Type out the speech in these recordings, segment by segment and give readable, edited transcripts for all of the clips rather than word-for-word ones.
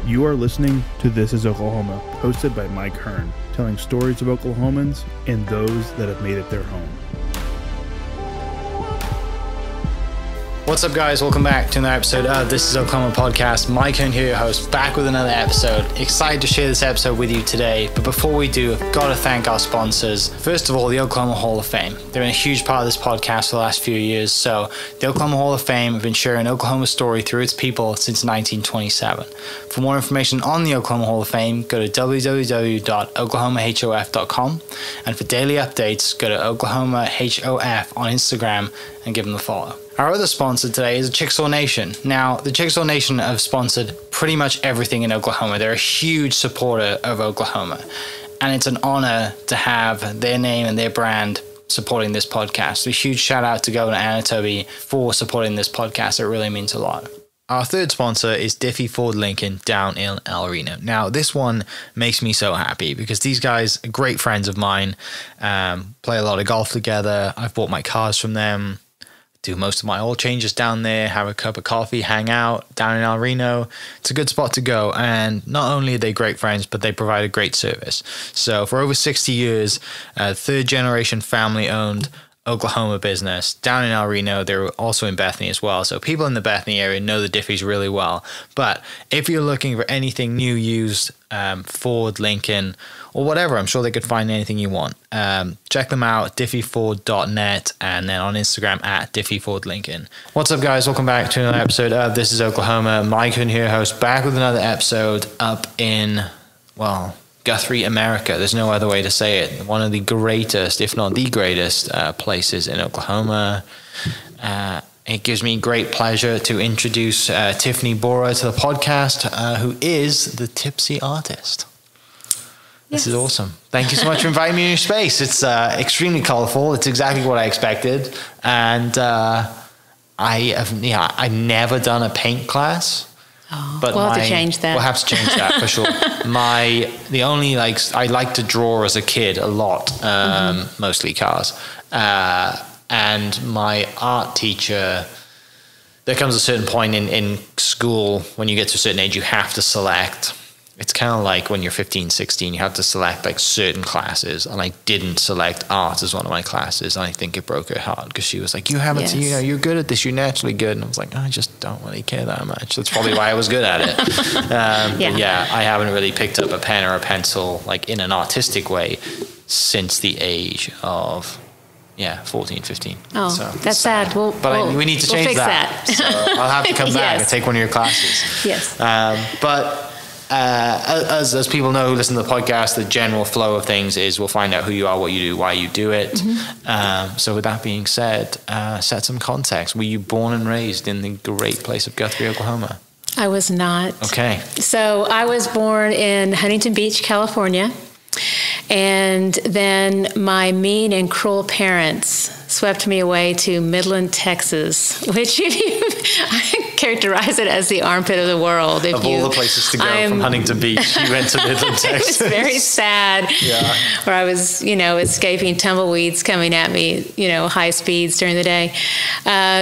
You are listening to This is Oklahoma, hosted by Mike Hearn, telling stories of Oklahomans and those that have made it their home. What's up, guys? Welcome back to another episode of This is Oklahoma Podcast. Mike Hearn here, your host, back with another episode. Excited to share this episode with you today, but before we do, I've got to thank our sponsors. First of all, the Oklahoma Hall of Fame. They've been a huge part of this podcast for the last few years. So the Oklahoma Hall of Fame have been sharing Oklahoma's story through its people since 1927. For more information on the Oklahoma Hall of Fame, go to www.oklahomahof.com. And for daily updates, go to oklahomahof on Instagram and give them a follow. Our other sponsor today is Chickasaw Nation. Now, the Chickasaw Nation have sponsored pretty much everything in Oklahoma. They're a huge supporter of Oklahoma. And it's an honor to have their name and their brand supporting this podcast. A huge shout out to Governor Anatobi for supporting this podcast. It really means a lot. Our third sponsor is Tiffy Ford Lincoln down in El Reno. Now, this one makes me so happy because these guys are great friends of mine, play a lot of golf together. I've bought my cars from them. Do most of my oil changes down there, have a cup of coffee, hang out down in El Reno. It's a good spot to go. And not only are they great friends, but they provide a great service. So for over 60 years, third generation family owned Oklahoma business down in El Reno. They're also in Bethany as well. So people in the Bethany area know the Diffys really well. But if you're looking for anything new, used, Ford, Lincoln, or whatever, I'm sure they could find anything you want. Check them out, diffyford.net, and then on Instagram at diffyfordlincoln. What's up, guys? Welcome back to another episode of This is Oklahoma. Mike Hearn here, host, back with another episode up in, well, Guthrie, America. There's no other way to say it. One of the greatest, if not the greatest, places in Oklahoma. It gives me great pleasure to introduce Tiffany Bohrer to the podcast, who is the Tipsy artist. This is awesome. Thank you so much for inviting me in your space. It's extremely colorful. It's exactly what I expected. And I've never done a paint class. Oh, but we'll have to change that. We'll have to change that for sure. I like to draw as a kid a lot, mostly cars. And my art teacher, there comes a certain point in school when you get to a certain age, you have to select. It's kind of like when you're 15, 16, you have to select like certain classes. And I didn't select art as one of my classes. And I think it broke her heart because she was like, you haven't, you're good at this. You're naturally good. And I was like, I just don't really care that much. That's probably why I was good at it. But yeah, I haven't really picked up a pen or a pencil like in an artistic way since the age of 14, 15. Oh, so that's sad. We need to change that. So I'll have to come back and take one of your classes. Yes. As people know who listen to the podcast, the general flow of things is we'll find out who you are, what you do, why you do it. So with that being said, set some context. Were you born and raised in the great place of Guthrie, Oklahoma? I was not. Okay. So I was born in Huntington Beach, California. And then my mean and cruel parents swept me away to Midland, Texas, which I characterize it as the armpit of the world. Of all the places to go from Huntington Beach, you went to Midland, Texas. It was very sad. Yeah. Where I was, escaping tumbleweeds coming at me, high speeds during the day.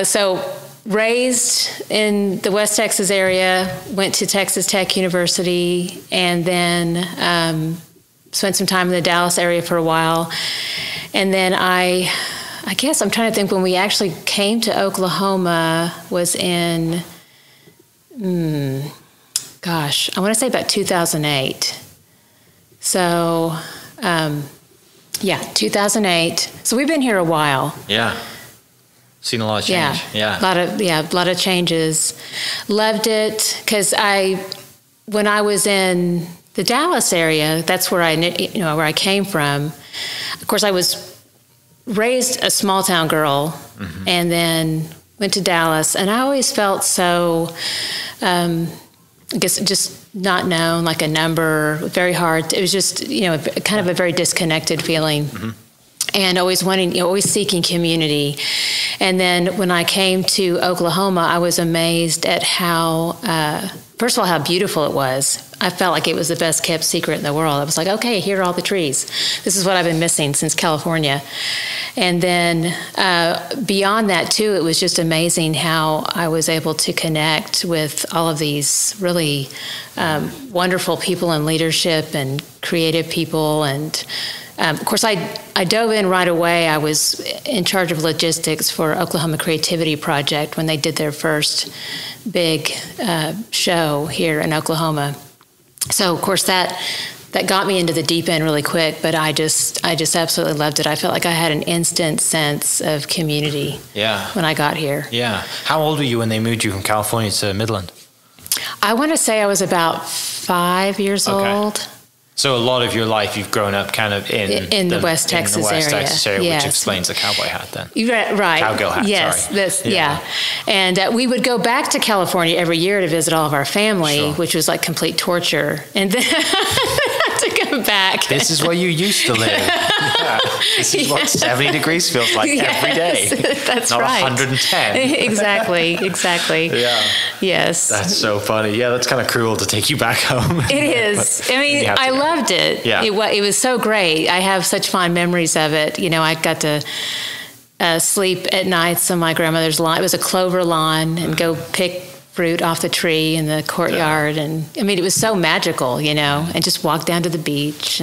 So raised in the West Texas area, went to Texas Tech University, and then spent some time in the Dallas area for a while. And then I guess I'm trying to think when we actually came to Oklahoma was in, I want to say about 2008. So, 2008. So we've been here a while. Yeah. Seen a lot of change. Yeah. A lot of changes. Loved it because when I was in the Dallas area, that's where where I came from. Of course, I was raised a small town girl, and then went to Dallas, and I always felt so, I guess, just not known, like a number, very hard. It was just, kind of a very disconnected feeling. And always seeking community. And then when I came to Oklahoma, I was amazed at how, first of all, how beautiful it was. I felt like it was the best kept secret in the world. I was like, okay, here are all the trees. This is what I've been missing since California. And then beyond that too, it was just amazing how I was able to connect with all of these really wonderful people in leadership and creative people. And of course, I dove in right away. I was in charge of logistics for Oklahoma Creativity Project when they did their first big show here in Oklahoma. So of course that got me into the deep end really quick, but I just absolutely loved it. I felt like I had an instant sense of community when I got here. Yeah. How old were you when they moved you from California to Midland? I want to say I was about 5 years old. So a lot of your life you've grown up kind of in the West Texas area, yes. Which explains the cowboy hat then. Right. Cowgirl hat, yes, sorry. Yeah. And we would go back to California every year to visit all of our family, which was like complete torture. And then to come back. This is where you used to live. Yeah. This is what 70 degrees feels like every day. That's not right. 110. Exactly. Yeah. Yes. That's so funny. Yeah, that's kind of cruel to take you back home. It is. I mean, I loved it. Yeah. It was so great. I have such fond memories of it. You know, I got to sleep at nights on my grandmother's lawn. It was a clover lawn, and go pick fruit off the tree in the courtyard. And I mean, it was so magical, you know, and just walk down to the beach.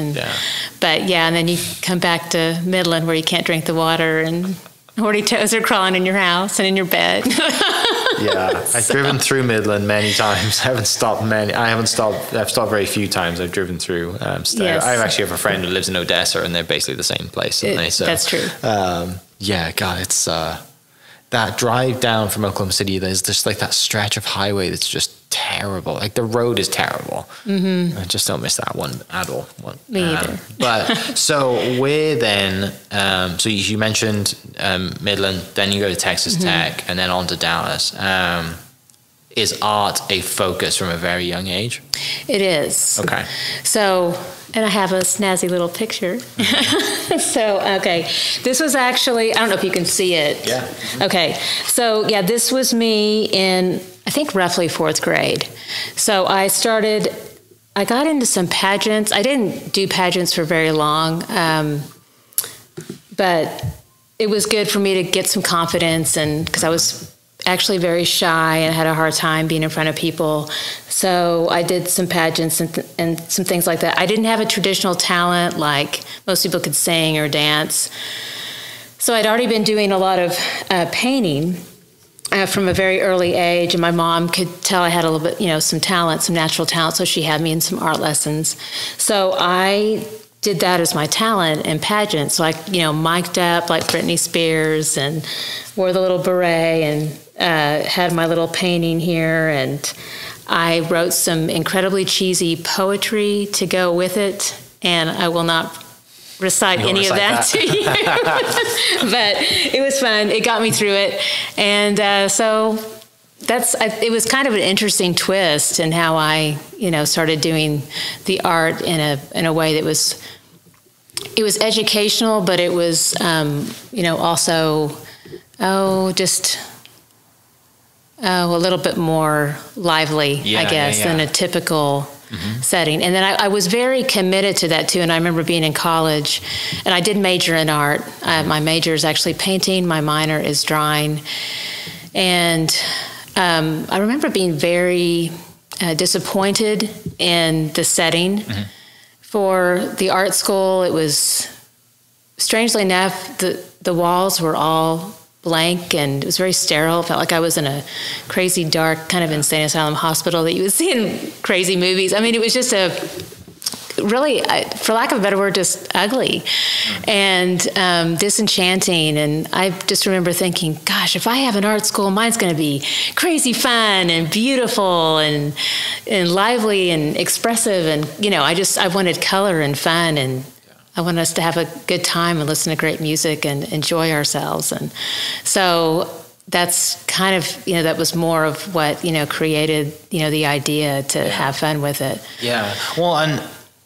But yeah, and then you come back to Midland where you can't drink the water and horny toads are crawling in your house and in your bed. Yeah, I've driven through Midland many times. I've stopped very few times. I've driven through. Yes. I actually have a friend who lives in Odessa, and they're basically the same place. So, that's true. Yeah, God, it's that drive down from Oklahoma City. There's just like that stretch of highway that's just terrible. Like the road is terrible. Mm-hmm. I just don't miss that one at all. Me either. But so where then? So you mentioned Midland, then you go to Texas Tech, and then on to Dallas. Is art a focus from a very young age? It is. Okay. So, and I have a snazzy little picture. So, okay. This was actually, I don't know if you can see it. Yeah. Okay. So, yeah, this was me in, I think, roughly 4th grade. So I got into some pageants. I didn't do pageants for very long, but it was good for me to get some confidence, and because I was actually very shy and had a hard time being in front of people. So I did some pageants and some things like that. I didn't have a traditional talent like most people could sing or dance. So I'd already been doing a lot of painting from a very early age, and my mom could tell I had a little bit, some talent, some natural talent, so she had me in some art lessons. So I did that as my talent in pageants. So I, mic'd up like Britney Spears and wore the little beret and had my little painting here, and I wrote some incredibly cheesy poetry to go with it, and I will not recite any of that to you. But it was fun. It got me through it. And so it was kind of an interesting twist in how I, started doing the art in a way that was educational, but it was, also, a little bit more lively, I guess, than a typical setting. And then I was very committed to that too. And I remember being in college, and I did major in art. My major is actually painting. My minor is drawing. And I remember being very disappointed in the setting for the art school. It was, strangely enough, the walls were all blank, and it was very sterile. It felt like I was in a crazy, dark, kind of insane asylum hospital that you would see in crazy movies. I mean, it was just really, for lack of a better word, just ugly and disenchanting. And I just remember thinking, gosh, if I have an art school, mine's going to be crazy fun and beautiful and lively and expressive. And, I wanted color and fun, and I want us to have a good time and listen to great music and enjoy ourselves. And so that's kind of, that was more of what, created, the idea to have fun with it. Yeah. Well, and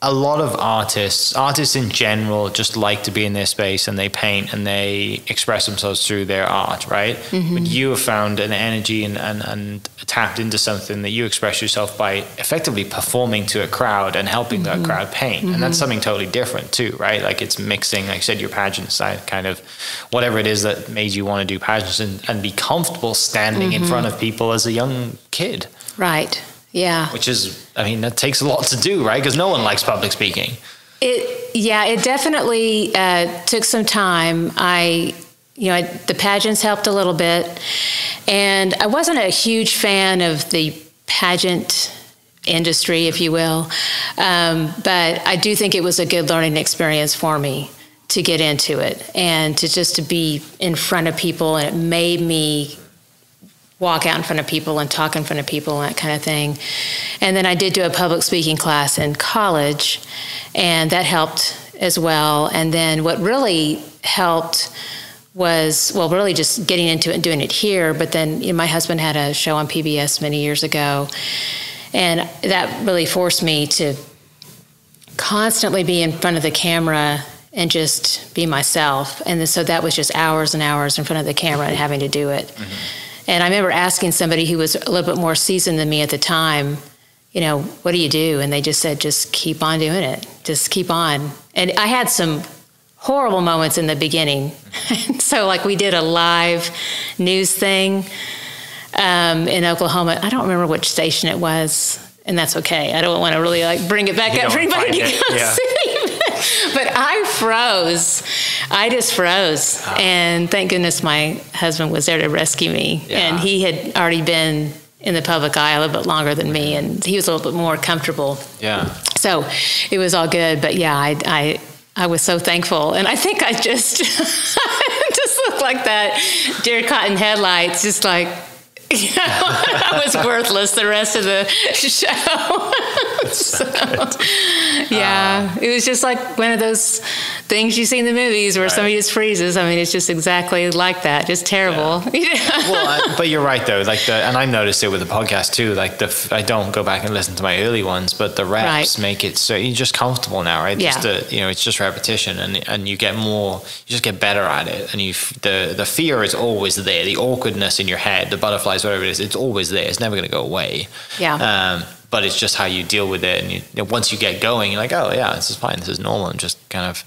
a lot of artists in general, just like to be in their space, and they paint and they express themselves through their art, right? But you have found an energy and tapped into something that you express yourself by effectively performing to a crowd and helping that crowd paint. And that's something totally different too, right? Like it's mixing, like I said, your pageant side, kind of whatever it is that made you want to do pageants and be comfortable standing in front of people as a young kid. Right. Yeah. Which is, I mean, that takes a lot to do, right? Because no one likes public speaking. It definitely took some time. The pageants helped a little bit, and I wasn't a huge fan of the pageant industry, if you will, but I do think it was a good learning experience for me to get into it and to be in front of people, and it made me walk out in front of people and talk in front of people and that kind of thing. And then I did do a public speaking class in college, and that helped as well. And then what really helped was, really just getting into it and doing it here. But then my husband had a show on PBS many years ago, and that really forced me to constantly be in front of the camera and just be myself. And so that was just hours and hours in front of the camera and having to do it. And I remember asking somebody who was a little bit more seasoned than me at the time, what do you do? And they just said, just keep on doing it. Just keep on. And I had some horrible moments in the beginning. So we did a live news thing in Oklahoma. I don't remember which station it was, and that's okay. I don't want to really bring it back up for anybody to come see. But I froze. I just froze. Oh. And thank goodness my husband was there to rescue me. Yeah. And he had already been in the public eye a little bit longer than me, and he was a little bit more comfortable. Yeah. So it was all good. But yeah, I was so thankful. And I think I just just looked like that deer caught in headlights, just I was worthless the rest of the show. So, it was just like one of those things you see in the movies where somebody just freezes. I mean, it's just exactly like that. Just terrible. Yeah. Well, but you're right though. And I noticed it with the podcast too. I don't go back and listen to my early ones, but the reps make it so you're just comfortable now, right? Yeah. It's just repetition, and you get more. You just get better at it, and the fear is always there. The awkwardness in your head, the butterflies, whatever it is, it's always there. It's never going to go away. Yeah. But it's just how you deal with it. And once you get going, you're like, oh yeah, this is fine. This is normal. I'm just kind of,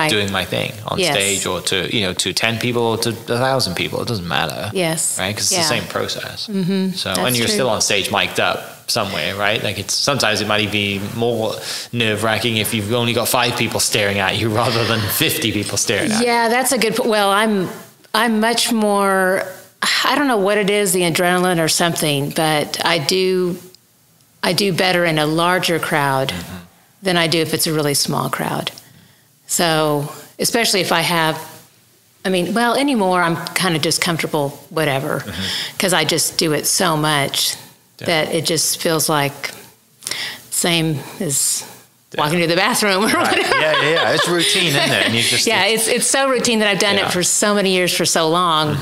doing my thing on stage, or to 10 people or to 1,000 people. It doesn't matter. Yes. Right. Because it's the same process. Mm-hmm. So, and you're still on stage mic'd up somewhere, right? Sometimes it might even be more nerve wracking if you've only got 5 people staring at you rather than 50 people staring at you. Yeah, that's a good point. Well, I'm much more, I don't know what it is, the adrenaline or something, but I do better in a larger crowd than I do if it's a really small crowd. So, especially if I have, anymore I'm kind of just comfortable, whatever, because I just do it so much that it just feels like same as walking to the bathroom or whatever. Yeah. It's routine, isn't it? And you just it's so routine that I've done it for so many years, for so long.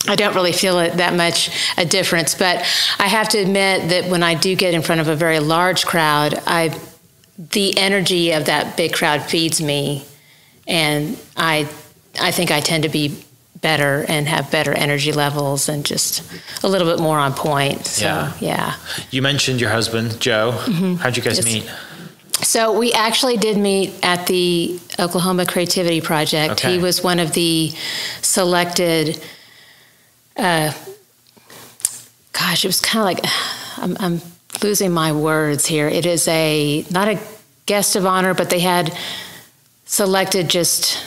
I don't really feel it that much a difference, but I have to admit that when I do get in front of a very large crowd, the energy of that big crowd feeds me, and I think I tend to be better and have better energy levels and just a little bit more on point. So, yeah. You mentioned your husband, Joe. How'd you guys meet? So we actually did meet at the Oklahoma Creativity Project. Okay. He was one of the selected. It was kind of like, I'm losing my words here. It is not a guest of honor, but they had selected just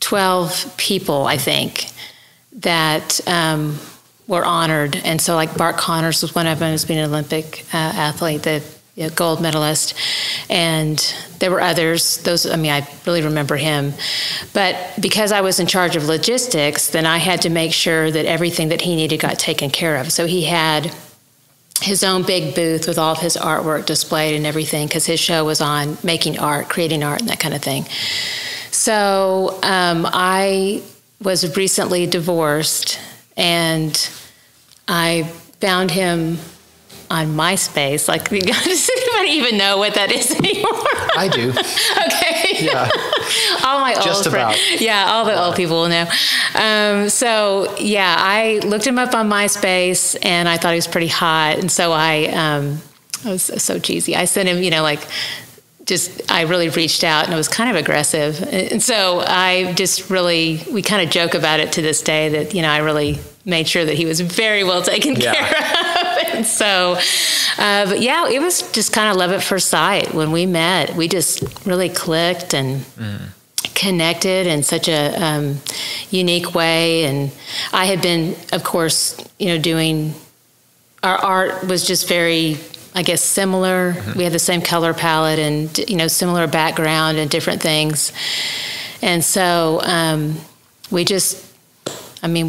12 people, I think, that were honored. And so Bart Connors was one of them, who's been an Olympic athlete, the gold medalist. And there were others. I really remember him. But because I was in charge of logistics, then I had to make sure that everything that he needed got taken care of. So he had his own big booth with all of his artwork displayed and everything, because his show was on making art, creating art, and that kind of thing. So I was recently divorced, and I found him on MySpace. Does anybody even know what that is anymore? I do. Okay. Yeah. All my Just old friends. about. Yeah, all the old people will know. So yeah, I looked him up on MySpace, and I thought he was pretty hot, and so I was so cheesy. I sent him, I really reached out, and it was kind of aggressive. And so we kind of joke about it to this day that, I really made sure that he was very well taken care of. And so, but yeah, it was just kind of love at first sight. When we met, we just really clicked and connected in such a unique way. And I had been, of course, doing, our art was just very, I guess, similar. We had the same color palette and, similar background and different things. And so we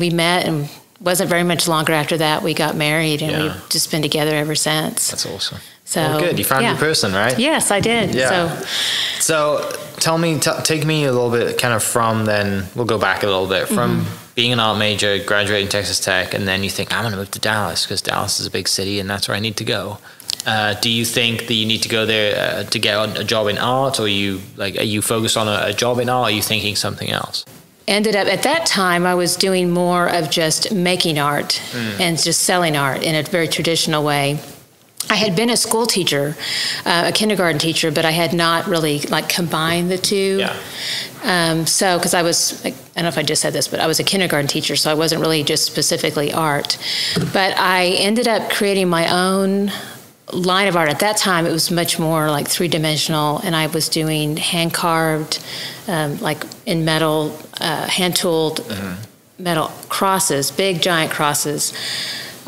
met, and wasn't very much longer after that we got married, and we've just been together ever since. That's awesome. So well, good. You found your person, right? Yes, I did. Yeah. So tell me, take me a little bit kind of from then, we'll go back a little bit, from being an art major, graduating Texas Tech, and then you think, I'm going to move to Dallas because Dallas is a big city and that's where I need to go. Do you think that you need to go there to get a job in art, or are you focused on a job in art, or are you thinking something else? Ended up, at that time, I was doing more of just making art and just selling art in a very traditional way. I had been a school teacher, a kindergarten teacher, but I had not really combined the two. Yeah. So, because I was, I don't know if I just said this, but I was a kindergarten teacher, so I wasn't really just specifically art. But I ended up creating my own line of art. At that time, it was much more like three-dimensional, and I was doing hand-carved, in metal, hand-tooled metal crosses, big giant crosses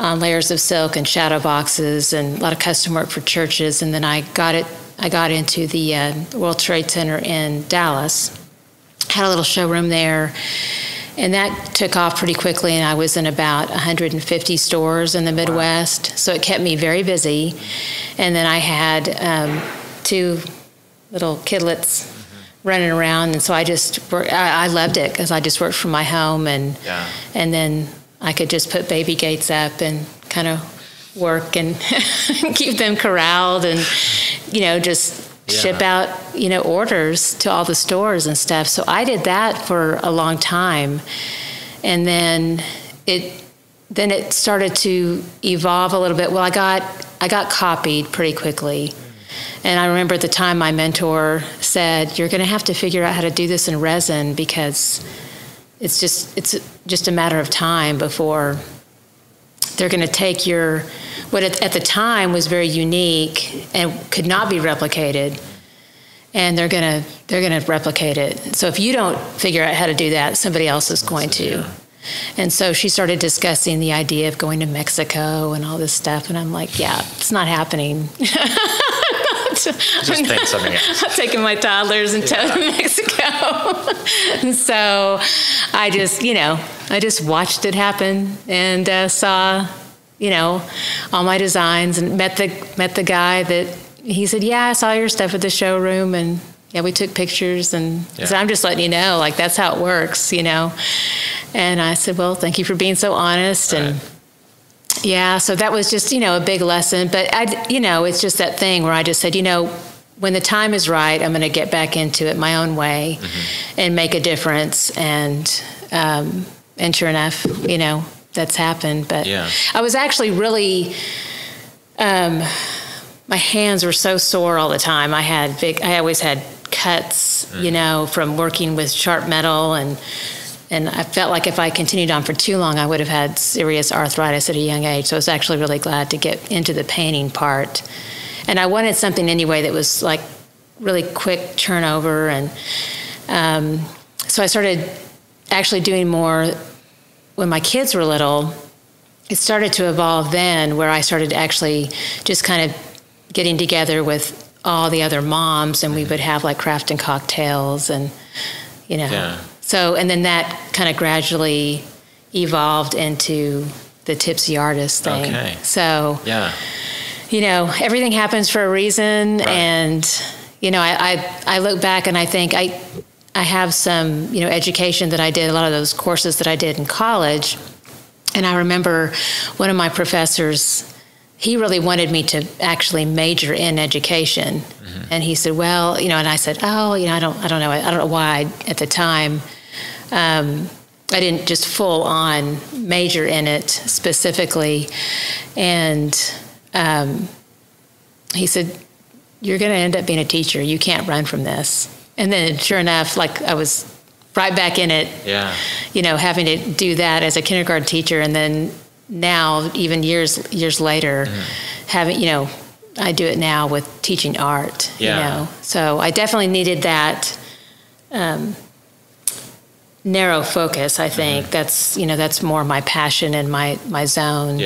on layers of silk and shadow boxes, and a lot of custom work for churches. And then I got into the World Trade Center in Dallas, had a little showroom there, and that took off pretty quickly, and I was in about 150 stores in the Midwest. Wow. So it kept me very busy. And then I had 2 little kidlets running around, and so I just worked. I loved it because I just worked from my home, and then I could just put baby gates up and kind of work and keep them corralled, and just ship out orders to all the stores and stuff. So I did that for a long time, and then it started to evolve a little bit. Well, I got copied pretty quickly. And I remember at the time my mentor said, "You're going to have to figure out how to do this in resin, because it's just a matter of time before they're going to take what at the time was very unique and could not be replicated, and they're going to replicate it. So if you don't figure out how to do that, somebody else is going to." Yeah. And so she started discussing the idea of going to Mexico and all this stuff, and I'm like, "Yeah, it's not happening." Just think something else. I'm taking my toddlers and tow to Mexico. And so I just watched it happen, and saw, all my designs, and met the guy that he said, "Yeah, I saw your stuff at the showroom," and we took pictures, and so I'm just letting you know, that's how it works, And I said, "Well, thank you for being so honest." Right. And so that was just, a big lesson. But it's just that thing where I just said, when the time is right, I'm going to get back into it my own way and make a difference. And sure enough, that's happened. But I was actually really, my hands were so sore all the time. I always had cuts, from working with sharp metal, and I felt like if I continued on for too long, I would have had serious arthritis at a young age. So I was actually really glad to get into the painting part. And I wanted something anyway that was really quick turnover. And so I started actually doing more when my kids were little. It started to evolve then, where I started actually just kind of getting together with all the other moms, and we would have craft and cocktails, and So, and then that kind of gradually evolved into the Tipsy artist thing. Okay. So, everything happens for a reason. Right. And, I look back and I think I have some, education that I did, a lot of those courses that I did in college. And I remember one of my professors, he really wanted me to actually major in education. And he said, well, and I said, oh, I don't know. I don't know why at the time I didn't just full on major in it specifically. And he said, you're going to end up being a teacher. You can't run from this. And then sure enough, like I was right back in it, having to do that as a kindergarten teacher. And then now, even years later, having, I do it now with teaching art, So I definitely needed that narrow focus, I think. That's more my passion and my zone,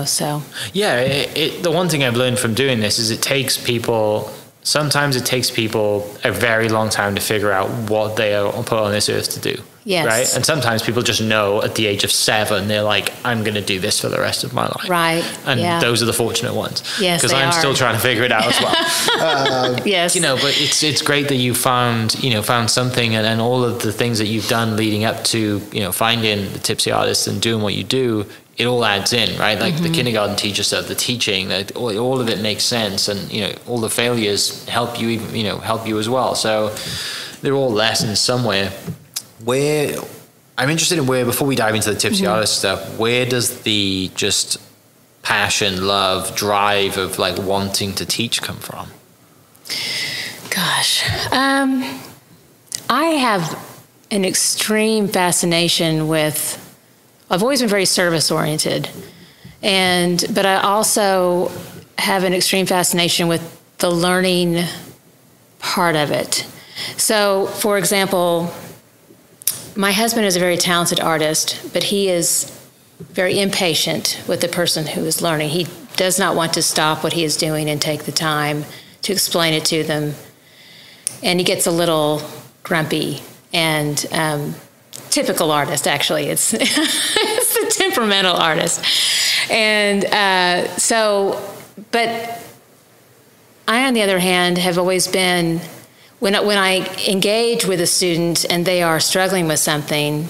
so. Yeah, the one thing I've learned from doing this is sometimes it takes people a very long time to figure out what they are put on this earth to do. Yes. Right? And sometimes people just know at the age of 7, they're like, I'm going to do this for the rest of my life. Right. And those are the fortunate ones. Yes, because I'm still trying to figure it out as well. Yes. But it's great that you found something, and all of the things that you've done leading up to, finding the Tipsy artist and doing what you do, it all adds in, right? Like the kindergarten teacher stuff, the teaching, all of it makes sense, and all the failures help you, help you as well. So they're all lessons somewhere. Where I'm interested in before we dive into the Tipsy artist stuff, where does the just passion, love, drive of like wanting to teach come from? Gosh, I have an extreme fascination with. I've always been very service oriented, but I also have an extreme fascination with the learning part of it. So, for example, my husband is a very talented artist, but he is very impatient with the person who is learning. He does not want to stop what he is doing and take the time to explain it to them. And he gets a little grumpy and typical artist, actually. It's the temperamental artist. And but I, on the other hand, have always been, when I engage with a student and they are struggling with something,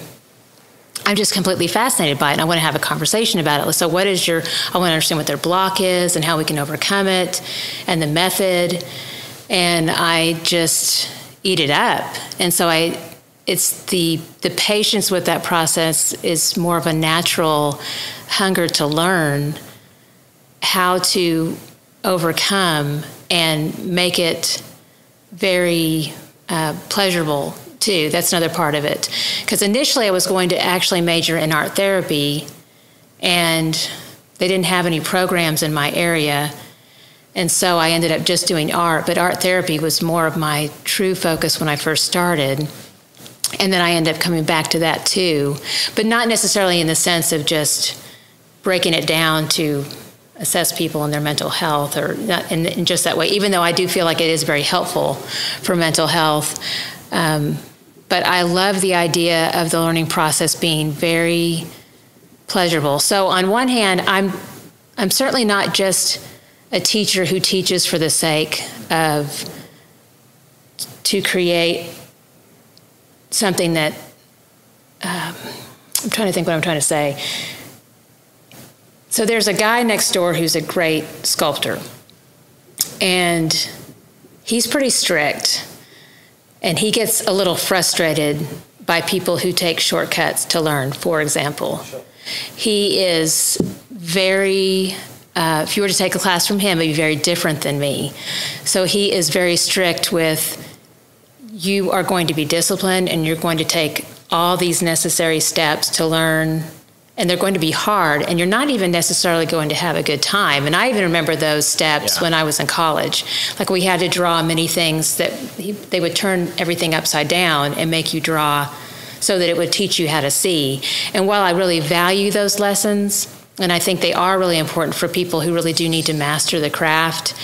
I'm just completely fascinated by it, and I want to have a conversation about it. So I want to understand what their block is and how we can overcome it and the method, and I just eat it up. And so it's the patience with that process is more of a natural hunger to learn how to overcome and make it very pleasurable too. That's another part of it. Because initially I was going to actually major in art therapy, and they didn't have any programs in my area. And so I ended up just doing art, but art therapy was more of my true focus when I first started. And then I ended up coming back to that too, but not necessarily in the sense of just breaking it down to assess people and their mental health, or not in just that way, even though I do feel like it is very helpful for mental health. But I love the idea of the learning process being very pleasurable. So on one hand, I'm certainly not just a teacher who teaches for the sake of to create something that I'm trying to think what I'm trying to say. So there's a guy next door who's a great sculptor, and he's pretty strict, and he gets a little frustrated by people who take shortcuts to learn, for example. Sure. He is very, if you were to take a class from him, it would be very different than me. So he is very strict with, you are going to be disciplined and you're going to take all these necessary steps to learn, and they're going to be hard, and you're not even necessarily going to have a good time. And I even remember those steps when I was in college. Like, we had to draw many things that they would turn everything upside down and make you draw so that it would teach you how to see. And while I really value those lessons, and I think they are really important for people who really do need to master the craft,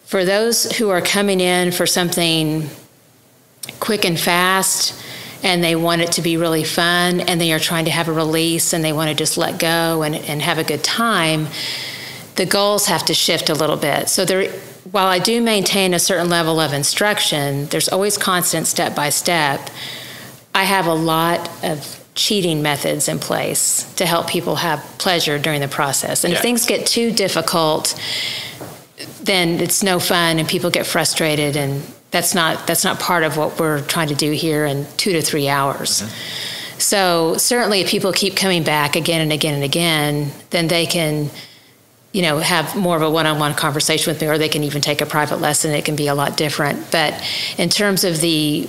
for those who are coming in for something quick and fast, and they want it to be really fun, and they are trying to have a release, and they want to just let go and have a good time, the goals have to shift a little bit. So while I do maintain a certain level of instruction, there's always constant step by step. I have a lot of cheating methods in place to help people have pleasure during the process. And if things get too difficult, then it's no fun and people get frustrated, and that's not part of what we're trying to do here in 2 to 3 hours. So certainly if people keep coming back again and again and again, then they can, have more of a one-on-one conversation with me, or they can even take a private lesson. It can be a lot different. But in terms of the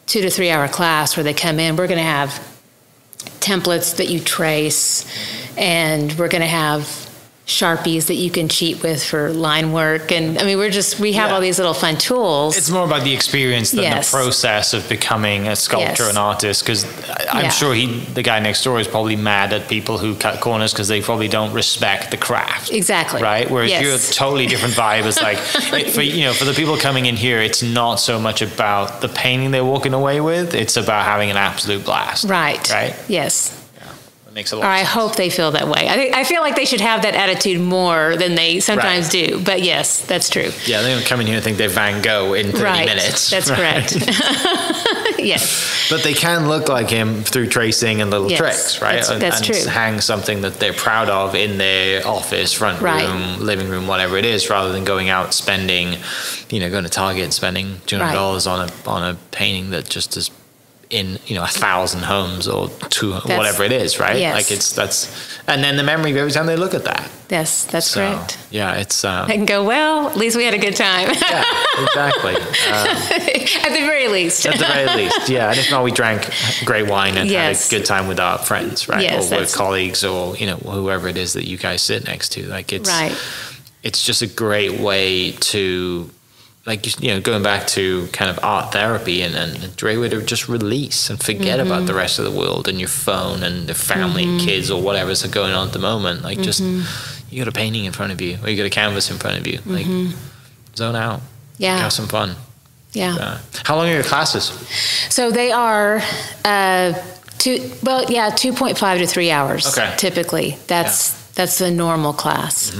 2 to 3 hour class where they come in, we're going to have templates that you trace, and we're going to have Sharpies that you can cheat with for line work. And I mean, we have all these little fun tools. It's more about the experience than the process of becoming a sculptor and artist. Because I'm sure the guy next door is probably mad at people who cut corners because they probably don't respect the craft. Exactly. Right? Whereas you're a totally different vibe. It's like, for the people coming in here, it's not so much about the painting they're walking away with. It's about having an absolute blast. Right. Right? Yes. Makes a lot of sense. I hope they feel that way. I feel like they should have that attitude more than they sometimes do. But yes, that's true. Yeah, they don't come in here and think they're Van Gogh in 30 minutes. That's correct. Yes. But they can look like him through tracing and little tricks, right? That's true. And hang something that they're proud of in their office, front room, living room, whatever it is, rather than going out spending, going to Target and spending $200 on a painting that just is in 1,000 homes or whatever it is, right? Yes. Like and then the memory every time they look at that. Yes, that's correct. Yeah, it's they can go, well, at least we had a good time. Yeah, exactly. At the very least. At the very least, yeah. And if not, we drank great wine and had a good time with our friends, right? Yes, or with colleagues, or whoever it is that you guys sit next to. Like it's just a great way to, like, going back to kind of art therapy and a great way to just release and forget about the rest of the world and your phone and the family and kids or whatever's going on at the moment. Like, just, you got a painting in front of you, or you got a canvas in front of you. Like, zone out. Yeah. Have some fun. Yeah. How long are your classes? So they are 2.5 to 3 hours. Okay. Typically. That's the normal class.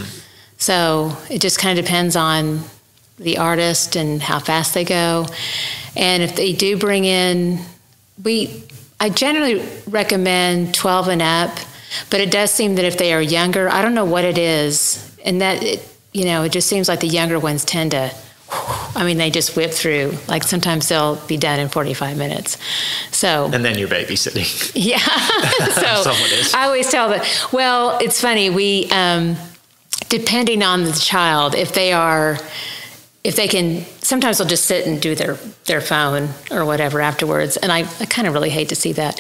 So it just kind of depends on the artist and how fast they go. And if they do bring in, I generally recommend 12 and up, but it does seem that if they are younger, I don't know what it is, and that it just seems like the younger ones tend to, they just whip through. Like, sometimes they'll be done in 45 minutes. So. And then you're babysitting. Yeah. So someone is. I always tell them, well, it's funny, we, depending on the child, if they can, sometimes they'll just sit and do their phone or whatever afterwards. And I kind of really hate to see that.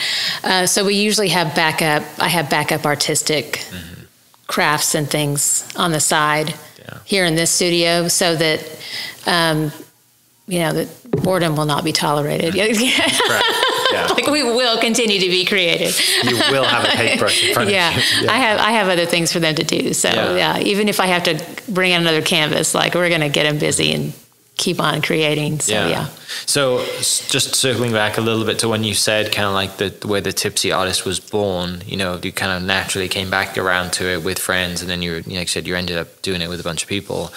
So we usually have I have backup artistic crafts and things on the side here in this studio, so that, that boredom will not be tolerated. Right. Yeah. Like, we will continue to be creative. You will have a paintbrush in front of you. Yeah. I have other things for them to do. So even if I have to bring in another canvas, like, we're going to get them busy and keep on creating. So So just circling back a little bit to when you said kind of like the way the Tipsy artist was born, you kind of naturally came back around to it with friends, and then like you said, you ended up doing it with a bunch of people.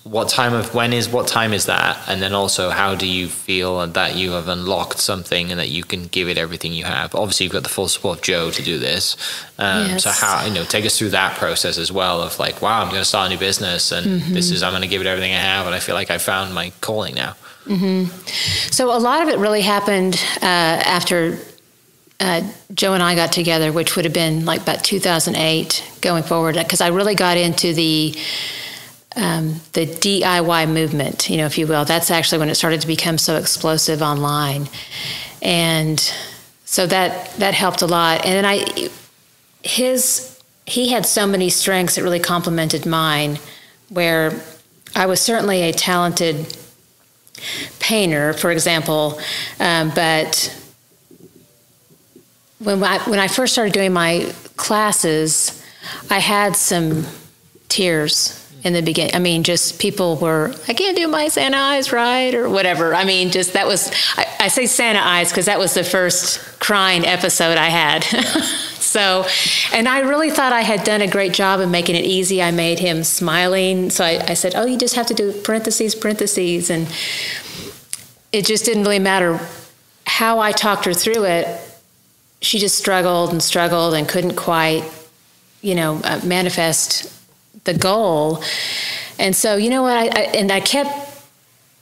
What time is that? And then also, how do you feel that you have unlocked something and that you can give it everything you have? Obviously, you've got the full support of Joe to do this. So how, take us through that process as well of like, wow, I'm going to start a new business, and I'm going to give it everything I have, and I feel like I found my calling now. So a lot of it really happened after Joe and I got together, which would have been like about 2008 going forward, because I really got into the DIY movement, if you will. That's actually when it started to become so explosive online. And so that helped a lot. And then he had so many strengths that really complemented mine, where I was certainly a talented painter, for example, but when I first started doing my classes, I had some tears in the beginning. Just people were, I can't do my Santa eyes right, or whatever. That was, I say Santa eyes because that was the first crying episode I had. So, and I really thought I had done a great job of making it easy. I made him smiling. So I said, oh, you just have to do parentheses. And it just didn't really matter how I talked her through it. She just struggled and couldn't quite, manifest the goal. And so, you know what, I kept,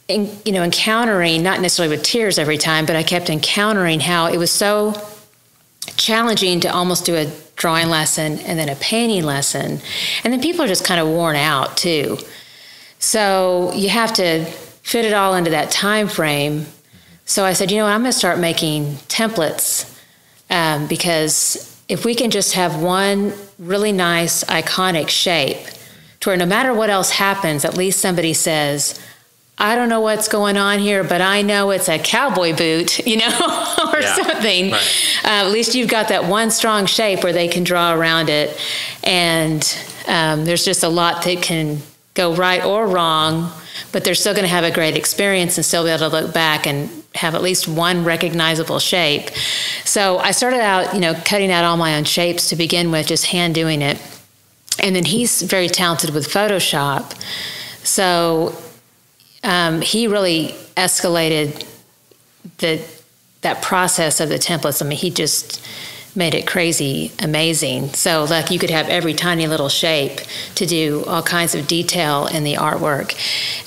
encountering, not necessarily with tears every time, but I kept encountering how it was so challenging to almost do a drawing lesson and then a painting lesson. And then people are just kind of worn out too. So you have to fit it all into that time frame. So I said, you know what, I'm going to start making templates because if we can just have one really nice, iconic shape to where no matter what else happens, at least somebody says, I don't know what's going on here, but I know it's a cowboy boot, or something. Right. At least you've got that one strong shape where they can draw around it. And there's just a lot that can go right or wrong, but they're still going to have a great experience and still be able to look back and have at least one recognizable shape. So I started out, cutting out all my own shapes to begin with, just hand doing it. And then he's very talented with Photoshop. So he really escalated that process of the templates. I mean, he just made it crazy amazing. So like you could have every tiny little shape to do all kinds of detail in the artwork.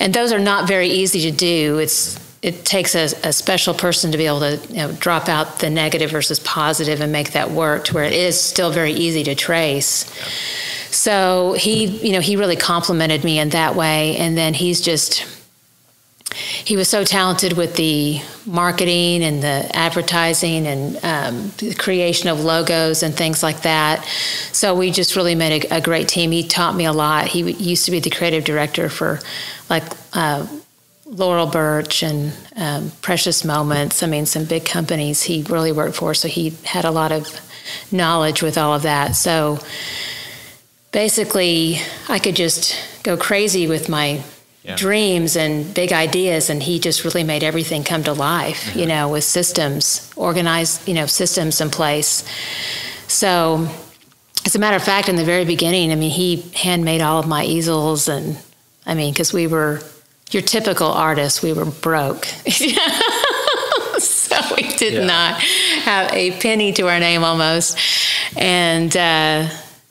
And those are not very easy to do. It takes a special person to be able to drop out the negative versus positive and make that work to where it is still very easy to trace. Yeah. So he really complimented me in that way. And then he was so talented with the marketing and the advertising and the creation of logos and things like that. So we just really made a great team. He taught me a lot. He used to be the creative director for Laurel Birch and Precious Moments. I mean, some big companies he really worked for. So he had a lot of knowledge with all of that. So basically, I could just go crazy with my dreams and big ideas, and he just really made everything come to life, with systems, organized, systems in place. So as a matter of fact, in the very beginning, I mean, he handmade all of my easels, and I mean, because we were your typical artists, we were broke. So we did not have a penny to our name almost. And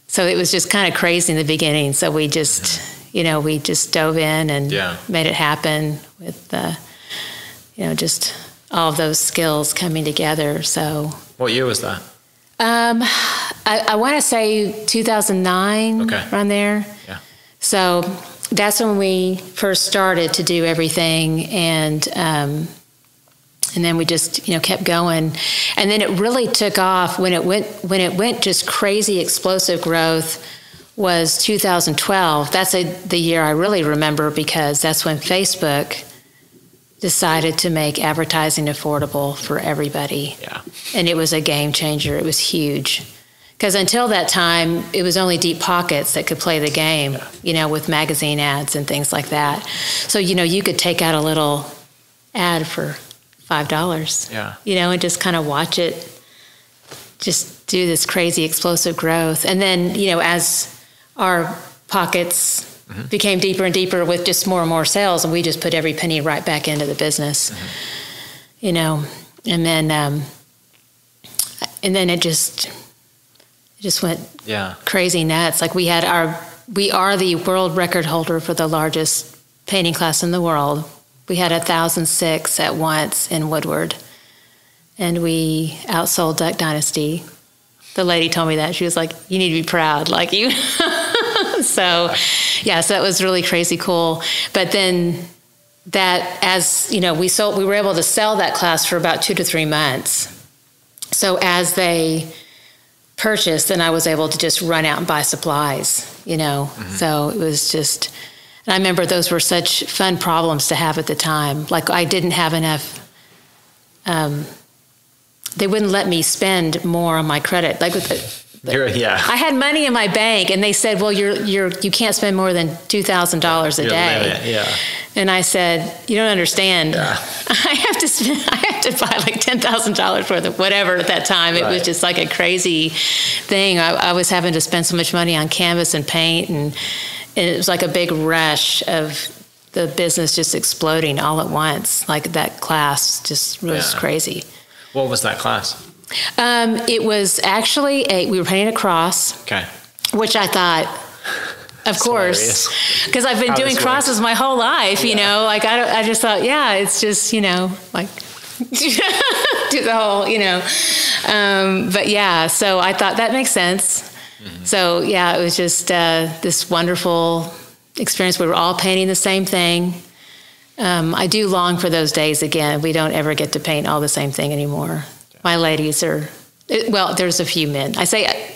so it was just kind of crazy in the beginning. So we just... we just dove in and made it happen with, just all of those skills coming together. So, what year was that? I want to say 2009, around there. Yeah. So that's when we first started to do everything, and then we just kept going, and then it really took off when it went just crazy explosive growth. Was 2012. That's the year I really remember because that's when Facebook decided to make advertising affordable for everybody. Yeah. And it was a game changer. It was huge. Because until that time, it was only deep pockets that could play the game, with magazine ads and things like that. So, you could take out a little ad for $5, and just kind of watch it just do this crazy explosive growth. And then, as our pockets became deeper and deeper with just more and more sales, and we just put every penny right back into the business, and then it just went crazy nuts. Like we are the world record holder for the largest painting class in the world. We had 1,006 at once in Woodward, and we outsold Duck Dynasty. The lady told me that. She was like, you need to be proud, like you. So that was really crazy cool. But then that, as we were able to sell that class for about 2 to 3 months. So as they purchased, then I was able to just run out and buy supplies, So it was just, and I remember those were such fun problems to have at the time. Like I didn't have enough, they wouldn't let me spend more on my credit. Like I had money in my bank, and they said, "Well, you can't spend more than $2,000 a day." And I said, "You don't understand. I have to buy like $10,000 worth of whatever at that time." It was just like a crazy thing. I was having to spend so much money on canvas and paint, and it was like a big rush of the business just exploding all at once. Like that class just was crazy. What was that class? It was actually we were painting a cross, which I thought, Of course, because I've been doing crosses my whole life, you know, like I just thought, yeah, it's just, you know, like do the whole, you know, but yeah, so I thought that makes sense. Mm-hmm. So yeah, it was just this wonderful experience. We were all painting the same thing. I do long for those days again. We don't ever get to paint all the same thing anymore. My ladies are, well, there's a few men. I say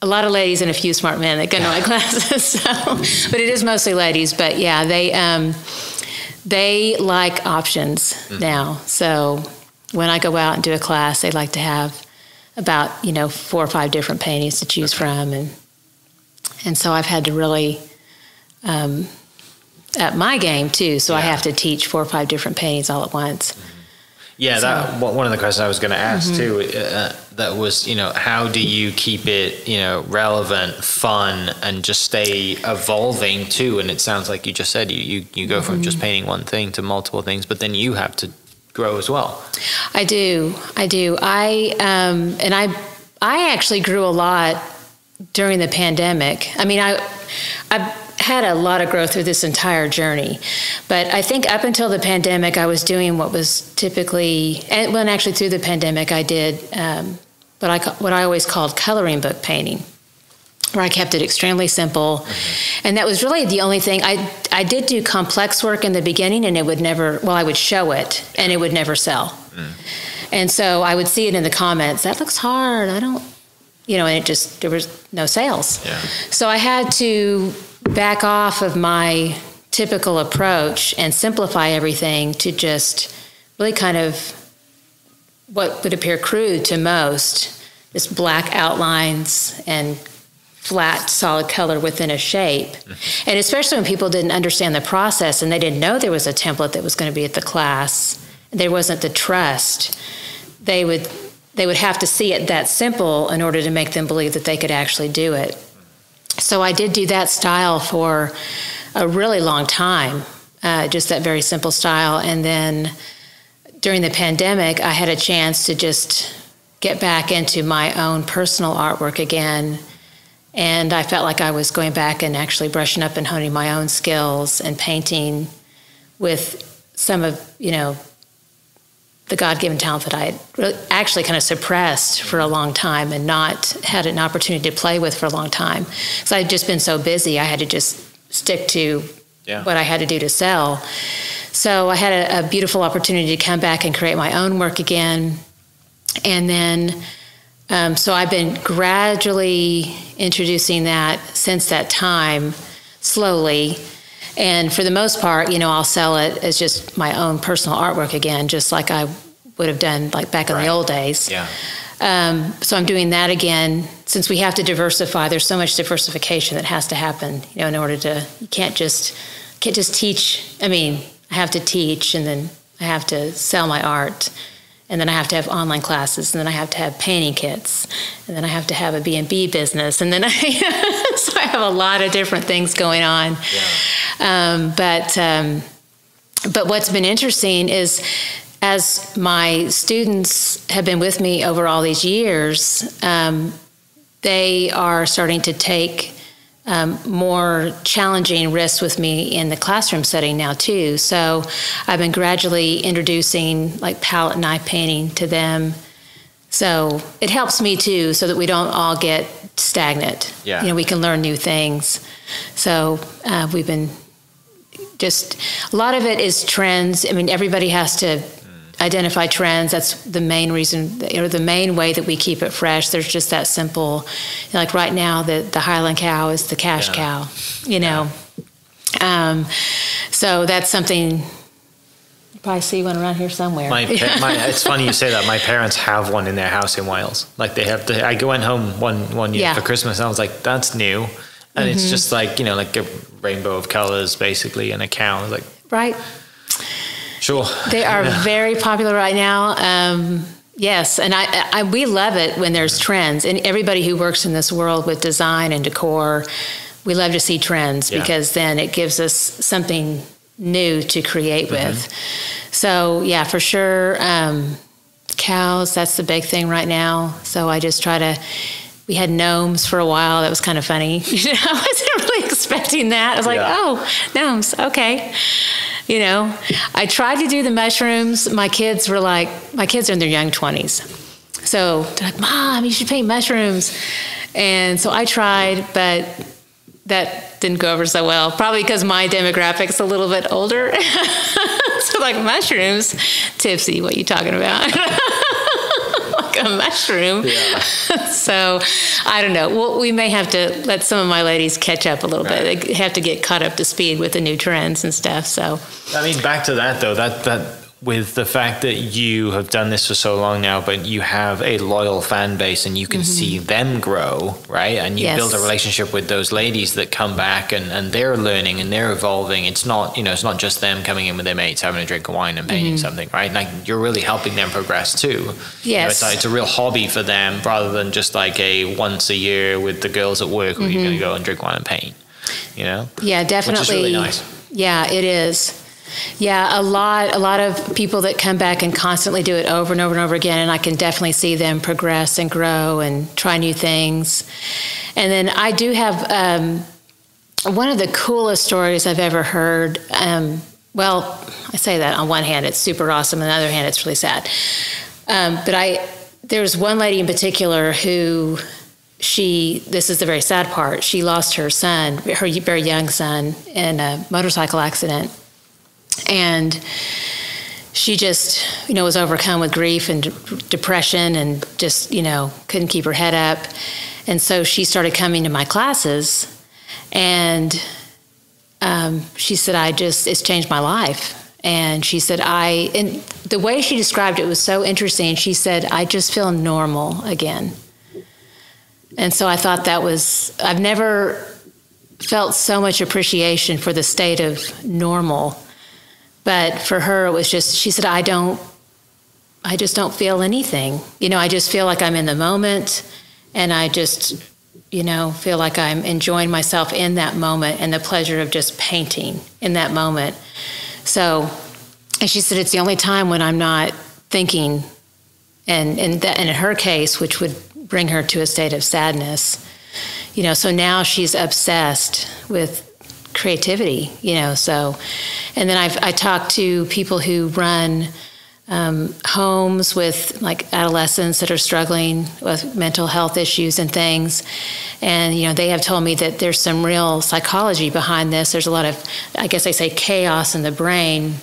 a lot of ladies and a few smart men that go to my classes. So, but it is mostly ladies. But yeah, they like options now. So when I go out and do a class, they like to have about, you know, 4 or 5 different paintings to choose from, and so I've had to really up my game too. So I have to teach 4 or 5 different paintings all at once. Yeah, that one of the questions I was going to ask too. That was, you know, how do you keep it, you know, relevant, fun, and just stay evolving too? And it sounds like you just said you go from just painting one thing to multiple things, but then you have to grow as well. I do. I actually grew a lot during the pandemic. I mean, I had a lot of growth through this entire journey, but I think up until the pandemic, I was doing what was typically, and when actually through the pandemic, I did what I always called coloring book painting, where I kept it extremely simple, and that was really the only thing. I did do complex work in the beginning, and it would never. Well, I would show it, and it would never sell, and so I would see it in the comments. That looks hard. I don't, you know, and it just there was no sales. Yeah. So I had to back off of my typical approach and simplify everything to just really kind of what would appear crude to most, just black outlines and flat, solid color within a shape. And especially when people didn't understand the process and they didn't know there was a template that was going to be at the class, there wasn't the trust, they would have to see it that simple in order to make them believe that they could actually do it. So I did do that style for a really long time, just that very simple style. And then during the pandemic, I had a chance to just get back into my own personal artwork again. And I felt like I was going back and actually brushing up and honing my own skills and painting with some of, you know, the God-given talent that I had really actually kind of suppressed for a long time and not had an opportunity to play with for a long time. So I'd just been so busy, I had to just stick to what I had to do to sell. So I had a beautiful opportunity to come back and create my own work again. And then, so I've been gradually introducing that since that time, slowly. And for the most part, you know, I'll sell it as just my own personal artwork again, just like I would have done like back in the old days. Yeah. So I'm doing that again. Since we have to diversify, there's so much diversification that has to happen, you know, in order to, you can't just teach. I mean, I have to teach, and then I have to sell my art, and then I have to have online classes, and then I have to have painting kits, and then I have to have a B&B business, and then so I have a lot of different things going on. Yeah. But what's been interesting is, as my students have been with me over all these years, they are starting to take more challenging risks with me in the classroom setting now too. So I've been gradually introducing like palette knife painting to them. So it helps me too, so that we don't all get stagnant. Yeah. You know, we can learn new things. So we've been just, a lot of it is trends. I mean, everybody has to identify trends. That's the main reason, or the main way that we keep it fresh. There's just that simple, you know, like right now, the Highland cow is the cash cow, you know. So that's something, you probably see one around here somewhere. It's funny you say that. My parents have one in their house in Wales. Like they have I went home one year for Christmas, and I was like, that's new. And it's just like, you know, like a rainbow of colors basically, and a cow. I was like, right. Sure. They are very popular right now. Yes, and we love it when there's trends. And everybody who works in this world with design and decor, we love to see trends, because then it gives us something new to create with. So yeah, for sure, cows, that's the big thing right now. So I just try to, we had gnomes for a while. That was kind of funny. I wasn't really expecting that. I was like, oh, gnomes, okay. You know, I tried to do the mushrooms. My kids are in their young 20s. So they're like, Mom, you should paint mushrooms. And so I tried, but that didn't go over so well. Probably because my demographic's a little bit older. So like mushrooms, Tipsy, what are you talking about? Like a mushroom. Yeah. So I don't know. Well, we may have to let some of my ladies catch up a little bit. They have to get caught up to speed with the new trends and stuff. So I mean, back to that though, that with the fact that you have done this for so long now, but you have a loyal fan base and you can see them grow, right? And you build a relationship with those ladies that come back and they're learning and they're evolving. It's not, it's not just them coming in with their mates, having a drink of wine and painting something, right? Like you're really helping them progress too. Yes. It's a real hobby for them rather than just like a once a year with the girls at work where you're going to go and drink wine and paint, Yeah, definitely. Which is really nice. Yeah, it is. Yeah, a lot of people that come back and constantly do it over and over and over again, and I can definitely see them progress and grow and try new things. And then I do have one of the coolest stories I've ever heard. Well, I say that on one hand, it's super awesome, on the other hand, it's really sad. But there's one lady in particular who this is the very sad part, she lost her son, her very young son, in a motorcycle accident. And she just, was overcome with grief and depression and just, couldn't keep her head up. And so she started coming to my classes and she said, it's changed my life. And she said, and the way she described it was so interesting. She said, I just feel normal again. And so I thought I've never felt so much appreciation for the state of normal. But for her, it was just, she said, I just don't feel anything. I just feel like I'm in the moment and I just, feel like I'm enjoying myself in that moment and the pleasure of just painting in that moment. So, and she said, it's the only time when I'm not thinking, and in her case, which would bring her to a state of sadness, so now she's obsessed with creativity, so, and then I talked to people who run homes with like adolescents that are struggling with mental health issues and things. And, they have told me that there's some real psychology behind this. There's a lot of, I guess they say, chaos in the brain.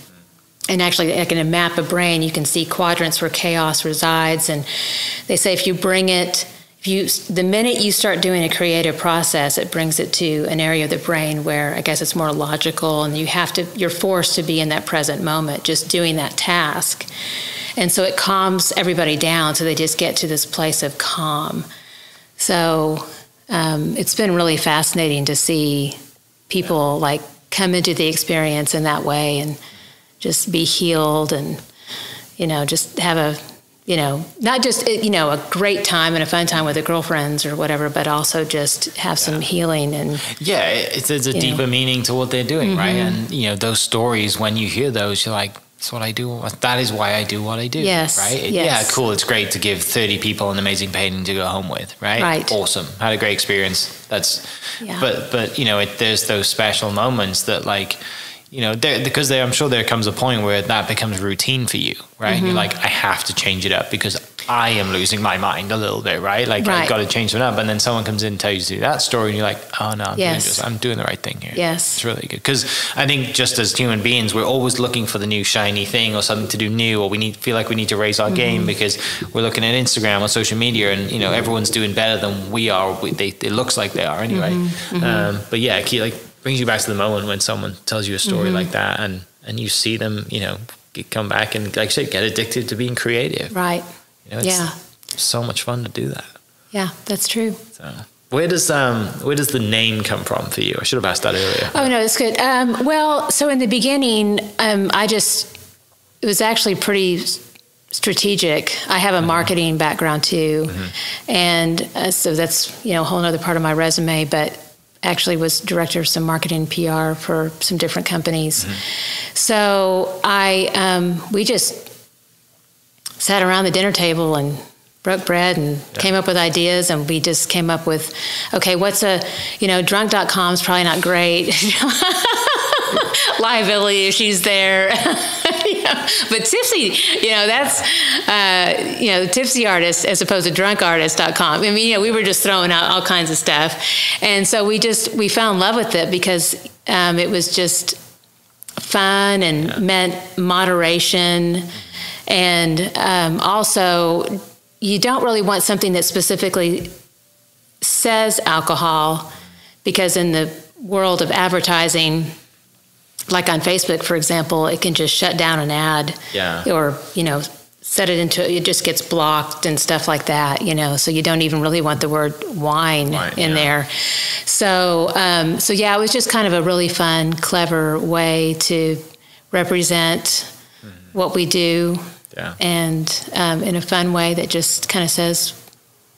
And actually, like in a map of brain, you can see quadrants where chaos resides. And they say if you bring it, the minute you start doing a creative process, it brings it to an area of the brain where I guess it's more logical and you're forced to be in that present moment, just doing that task. And so it calms everybody down so they just get to this place of calm. So it's been really fascinating to see people like come into the experience in that way and just be healed and, just have not just, a great time and a fun time with their girlfriends or whatever, but also just have some healing and... Yeah, it's a deeper meaning to what they're doing, right? And, those stories, when you hear those, you're like, that's what I do. That is why I do what I do, yes, right? Yes. Yeah, cool. It's great to give 30 people an amazing painting to go home with, right? Right. Awesome. Had a great experience. But there's those special moments that like... because I'm sure there comes a point where that becomes routine for you, right? And you're like, I have to change it up because I am losing my mind a little bit, right? Like I've got to change it up. And then someone comes in and tells you that story and you're like, oh no, I'm doing the right thing here. Yes. It's really good. Because I think just as human beings, we're always looking for the new shiny thing or something to do new, or feel like we need to raise our game because we're looking at Instagram or social media and, everyone's doing better than we are. It looks like they are anyway. But yeah, brings you back to the moment when someone tells you a story like that and you see them, come back and, like I said, get addicted to being creative. Right. It's so much fun to do that. Yeah, that's true. So where does the name come from for you? I should have asked that earlier. Oh, no, it's good. So in the beginning, it was actually pretty strategic. I have a marketing background too. And so that's, a whole other part of my resume, but actually was director of some marketing PR for some different companies. So we just sat around the dinner table and broke bread and came up with ideas, and we just came up with, okay, what's drunk.com is probably not great. Liability issues there. But Tipsy, that's, Tipsy artist as opposed to drunkartist.com. I mean, we were just throwing out all kinds of stuff. And so we fell in love with it because it was just fun and meant moderation. And also, you don't really want something that specifically says alcohol, because in the world of advertising, like on Facebook, for example, it can just shut down an ad, or set it into, it just gets blocked and stuff like that, So you don't even really want the word wine in there. So it was just kind of a really fun, clever way to represent what we do, and in a fun way that just kind of says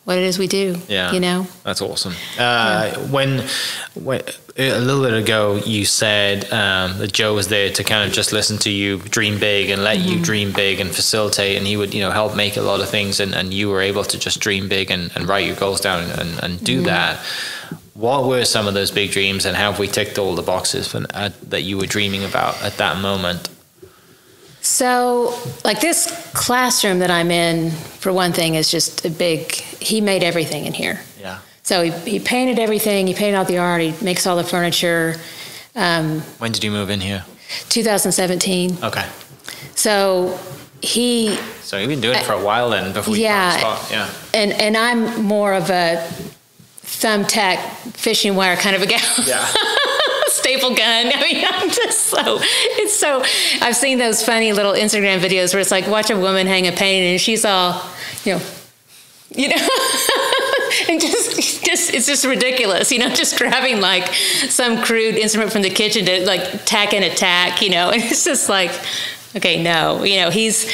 what it is we do. That's awesome. When a little bit ago you said that Joe was there to kind of just listen to you dream big and let you dream big and facilitate, and he would help make a lot of things, and you were able to just dream big and write your goals down and do that. What were some of those big dreams, and how have we ticked all the boxes that you were dreaming about at that moment? So, like this classroom that I'm in, for one thing, is just he made everything in here. Yeah. So he painted everything, he painted all the art, he makes all the furniture. When did you move in here? 2017. Okay. So you've been doing it for a while then, before you found a spot. Yeah. And I'm more of a thumbtack fishing wire kind of a gal. Yeah. Staple gun. I mean, I'm just I've seen those funny little Instagram videos where it's like, watch a woman hang a painting and she's all, and it's just ridiculous, just grabbing like some crude instrument from the kitchen to like tack in a tack, and it's just like, okay, no, he's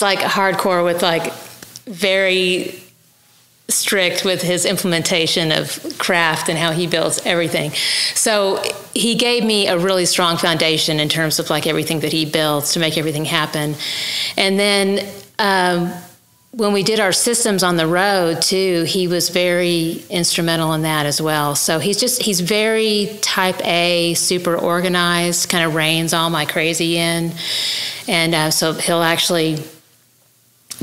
like hardcore with like very strict with his implementation of craft and how he builds everything. So he gave me a really strong foundation in terms of like everything that he builds to make everything happen. And then when we did our systems on the road too, he was very instrumental in that as well. So he's very type A, super organized, kind of reins all my crazy in. And so he'll actually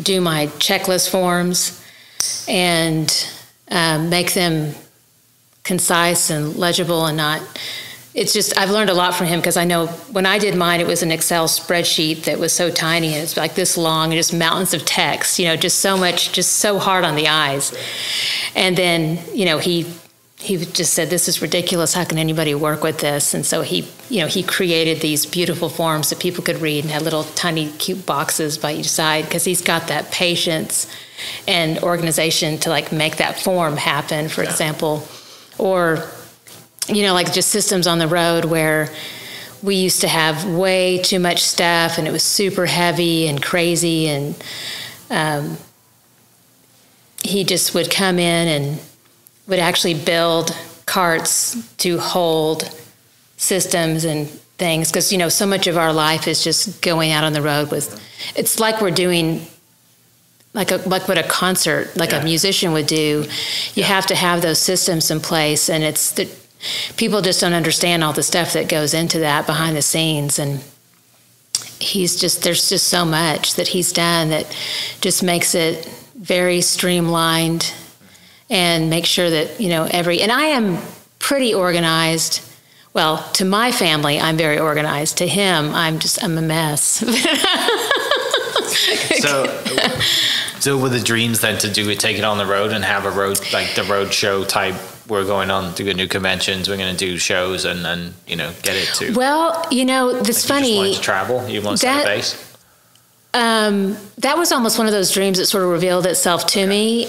do my checklist forms and make them concise and legible and not. It's just, I've learned a lot from him, because I know when I did mine, it was an Excel spreadsheet that was so tiny, and it's like this long, and just mountains of text, just so much, just so hard on the eyes. And then, he just said, this is ridiculous. How can anybody work with this? And so he created these beautiful forms that people could read and had little tiny cute boxes by each side, because he's got that patience and organization to like make that form happen, for example. Or, like just systems on the road where we used to have way too much stuff and it was super heavy and crazy, and he just would come in and would actually build carts to hold systems and things, because so much of our life is just going out on the road with, it's like we're doing like what a concert, like a musician would do. You have to have those systems in place, and it's the people just don't understand all the stuff that goes into that behind the scenes. And there's just so much that he's done that just makes it very streamlined, and make sure that and I am pretty organized. Well, to my family, I'm very organized. To him, I'm a mess. So were the dreams then to do it, take it on the road and have a road, like the road show type, we're going on to new conventions, we're going to do shows and get it to. Well, that's funny. You just wanted to travel? You want to set a base? That was almost one of those dreams that sort of revealed itself to me.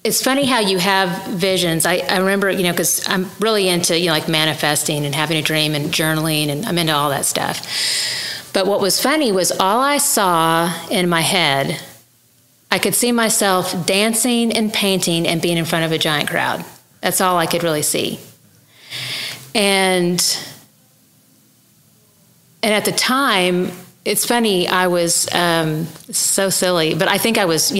It's funny how you have visions. I remember, because I'm really into, like manifesting and having a dream and journaling, and I'm into all that stuff. But what was funny was all I saw in my head, I could see myself dancing and painting and being in front of a giant crowd. That's all I could really see. And at the time, it's funny. I was so silly, but I think I was,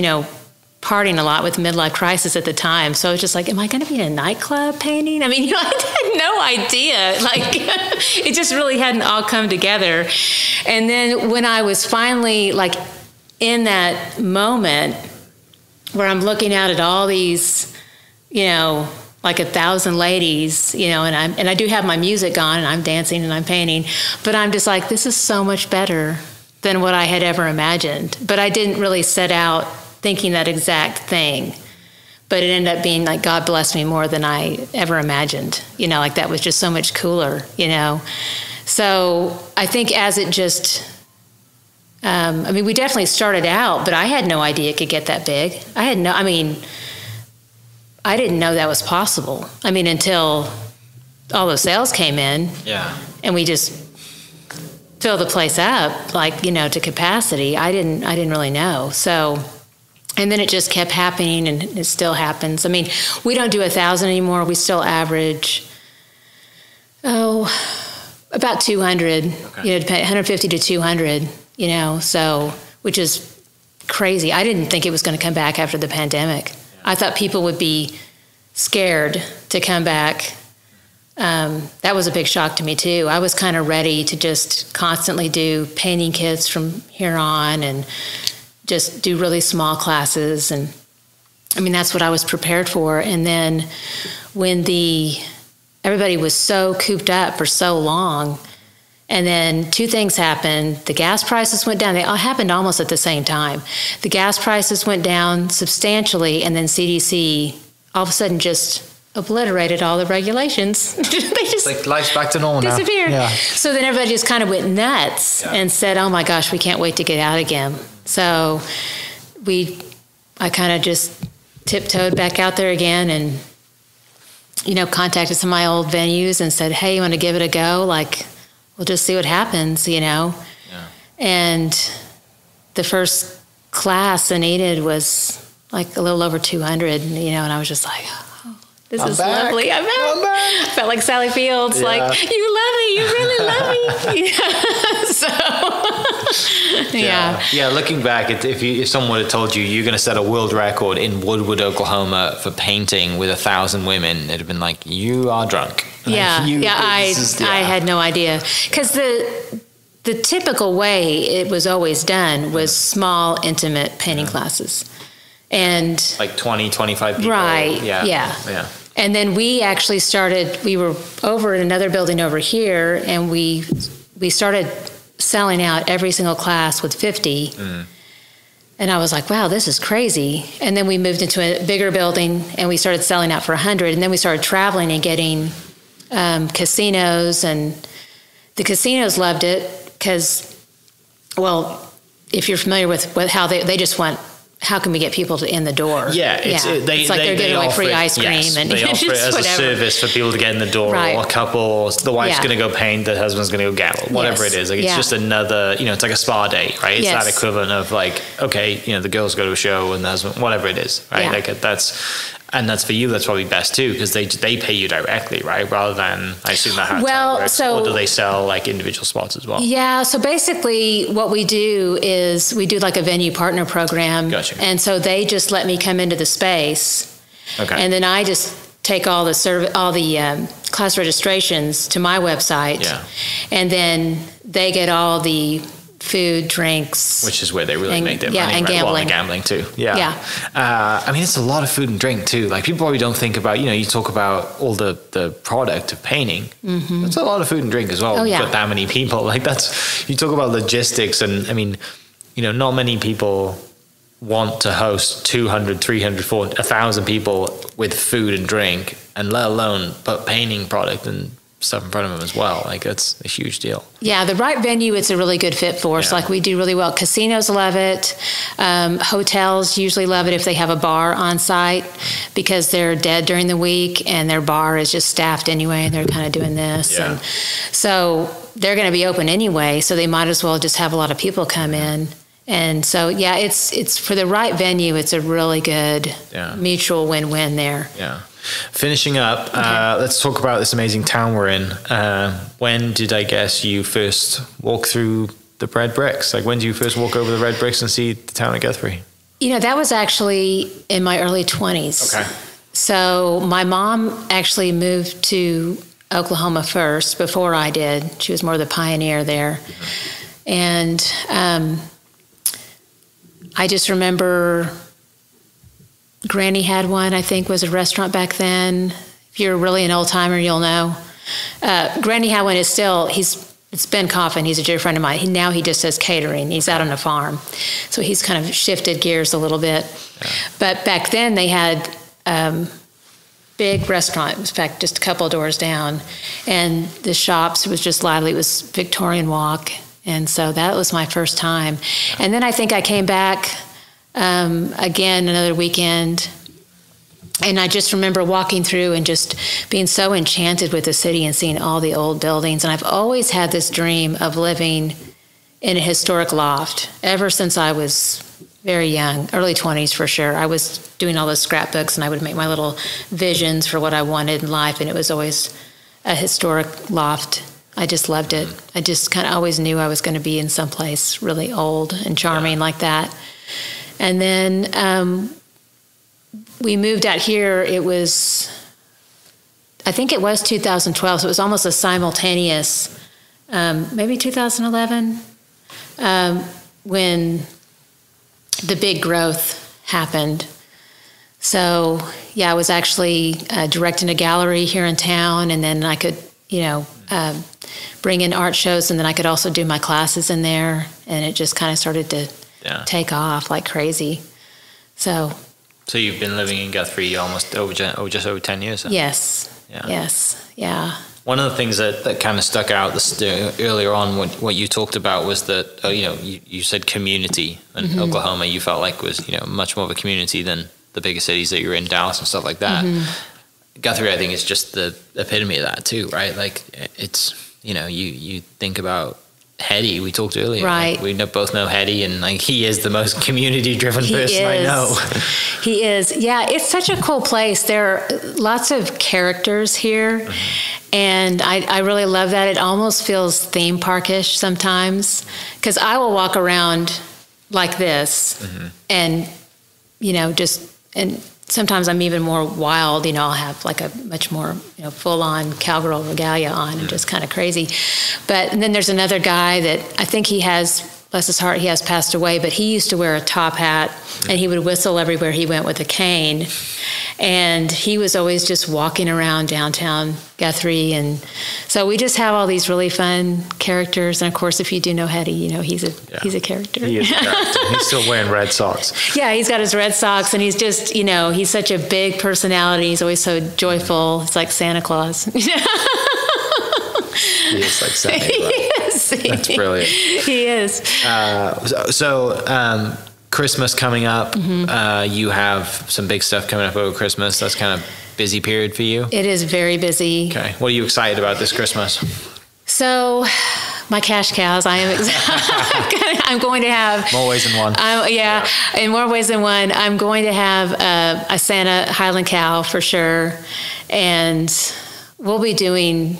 partying a lot with midlife crisis at the time. So I was just like, am I going to be in a nightclub painting? I mean, I had no idea. Like, it just really hadn't all come together. And then when I was finally like in that moment where I'm looking out at all these, like 1,000 ladies, and I do have my music on and I'm dancing and I'm painting, but I'm just like, this is so much better than what I had ever imagined. But I didn't really set out thinking that exact thing, but it ended up being like God blessed me more than I ever imagined. Like that was just so much cooler. So I think as it just, we definitely started out, but I had no idea it could get that big. I didn't know that was possible. Until all those sales came in, and we just filled the place up, like to capacity. I didn't really know. So. And then it just kept happening, and it still happens. We don't do 1,000 anymore. We still average, about 200, 150 to 200, so, which is crazy. I didn't think it was going to come back after the pandemic. I thought people would be scared to come back. That was a big shock to me, too. I was kind of ready to just constantly do painting kits from here on and just do really small classes. And that's what I was prepared for. And then when everybody was so cooped up for so long, and then two things happened. The gas prices went down. They all happened almost at the same time. The gas prices went down substantially, and then CDC all of a sudden just obliterated all the regulations. They just like life's back to normal now. Disappeared. Yeah. So then everybody just kind of went nuts and said, oh my gosh, we can't wait to get out again. So I kind of just tiptoed back out there again and, contacted some of my old venues and said, hey, you want to give it a go? Like, we'll just see what happens, Yeah. And the first class I needed was like a little over 200, and I was just like, this is back. Lovely. I'm back. I felt like Sally Fields, like, you love me. You really love me. Yeah, looking back, if someone would have told you you're going to set a world record in Woodward, Oklahoma for painting with 1,000 women, it'd have been like, you are drunk. I had no idea. Because the typical way it was always done was small, intimate painting classes. And like 20, 25 people. Right. Yeah. And then we actually we were over in another building over here, and we started selling out every single class with 50. And I was like, wow, this is crazy. And then we moved into a bigger building, and we started selling out for 100. And then we started traveling and getting casinos, and the casinos loved it because, well, if you're familiar with how they just want, how can we get people in the door? Yeah, it's like they're giving away free ice cream. Yes, and they offer it as a service for people to get in the door, or a couple, the wife's going to go paint, the husband's going to go gamble, whatever it is. Like, it's just another, it's like a spa day, right? It's that equivalent of like, okay, the girls go to a show and the husband, whatever it is, right? Like that's for you, that's probably best too, because they pay you directly, right? Rather than, I assume that works. Or do they sell like individual spots as well? Yeah, so basically what we do is we do like a venue partner program. Gotcha. And so they just let me come into the space. Okay. And then I just take all the class registrations to my website. Yeah. And then they get all the food, drinks, which is where they really make their money, and right? gambling. Well, and gambling too. Yeah. It's a lot of food and drink too. Like, people probably don't think about, you talk about all the product of painting. Mm-hmm. That's a lot of food and drink as well. For that many people. Like, you talk about logistics, and not many people want to host 200, 300, 400, 1,000 people with food and drink, and let alone put painting product and stuff in front of them as well. Like, it's a huge deal. Yeah, the right venue, it's a really good fit for us. Like, we do really well. Casinos love it. Hotels usually love it if they have a bar on site, because they're dead during the week and their bar is just staffed anyway, and they're kind of doing this. And so they're going to be open anyway, so they might as well just have a lot of people come in. And so, it's for the right venue, it's a really good mutual win-win there. Yeah. Finishing up, let's talk about this amazing town we're in. When did, I guess, you first walk through the red bricks? Like, when did you first walk over the red bricks and see the town of Guthrie? That was actually in my early 20s. Okay. So my mom actually moved to Oklahoma first before I did. She was more the pioneer there. And I just remember Granny had one, I think was a restaurant back then. If you're really an old timer, you'll know. Granny had one. Is still, it's Ben Coffin. He's a dear friend of mine. Now he just does catering. He's out on a farm. So he's kind of shifted gears a little bit. Yeah. But back then they had big restaurant, in fact, just a couple of doors down. And the shops, it was just lively. It was Victorian Walk. And so that was my first time. And then I think I came back again another weekend. And I just remember walking through and just being so enchanted with the city and seeing all the old buildings. And I've always had this dream of living in a historic loft ever since I was very young, early 20s for sure. I was doing all those scrapbooks and I would make my little visions for what I wanted in life. And it was always a historic loft. I just loved it. I just kind of always knew I was going to be in some place really old and charming like that. And then we moved out here. It was, I think it was 2012. So it was almost a simultaneous, maybe 2011, when the big growth happened. So yeah, I was actually directing a gallery here in town, and then I could, bring in art shows, and then I could also do my classes in there, and it just kind of started to take off like crazy. So you've been living in Guthrie just over 10 years then? Yes. Yeah. Yes. Yeah. One of the things that kind of stuck out earlier on, what you talked about was that, you said community in Oklahoma, you felt like was, much more of a community than the bigger cities that you're in, Dallas and stuff like that. Guthrie, I think, is just the epitome of that too, right? Like, it's, you think about Hetty, we talked earlier. Right. Like, we both know Hetty, and like, he is the most community-driven person I know. He is. Yeah, it's such a cool place. There are lots of characters here, and I really love that. It almost feels theme parkish sometimes, because I will walk around like this, and and sometimes I'm even more wild. I'll have like a much more full-on cowgirl regalia on and just kind of crazy. And then there's another guy that I think he has, bless his heart, he has passed away, but he used to wear a top hat and he would whistle everywhere he went with a cane. And he was always just walking around downtown Guthrie. And so we just have all these really fun characters. And of course, if you do know Hetty, he's a character. He is a character. He's still wearing red socks. Yeah, he's got his red socks, and he's just, he's such a big personality. He's always so joyful. It's like Santa Claus. He is like Santa Claus. That's brilliant. He is. Christmas coming up. You have some big stuff coming up over Christmas. That's kind of busy period for you. It is very busy. Okay. What are you excited about this Christmas? So, my cash cows. I am excited. I'm going to have more ways than one. In more ways than one. I'm going to have a Santa Highland cow for sure, and we'll be doing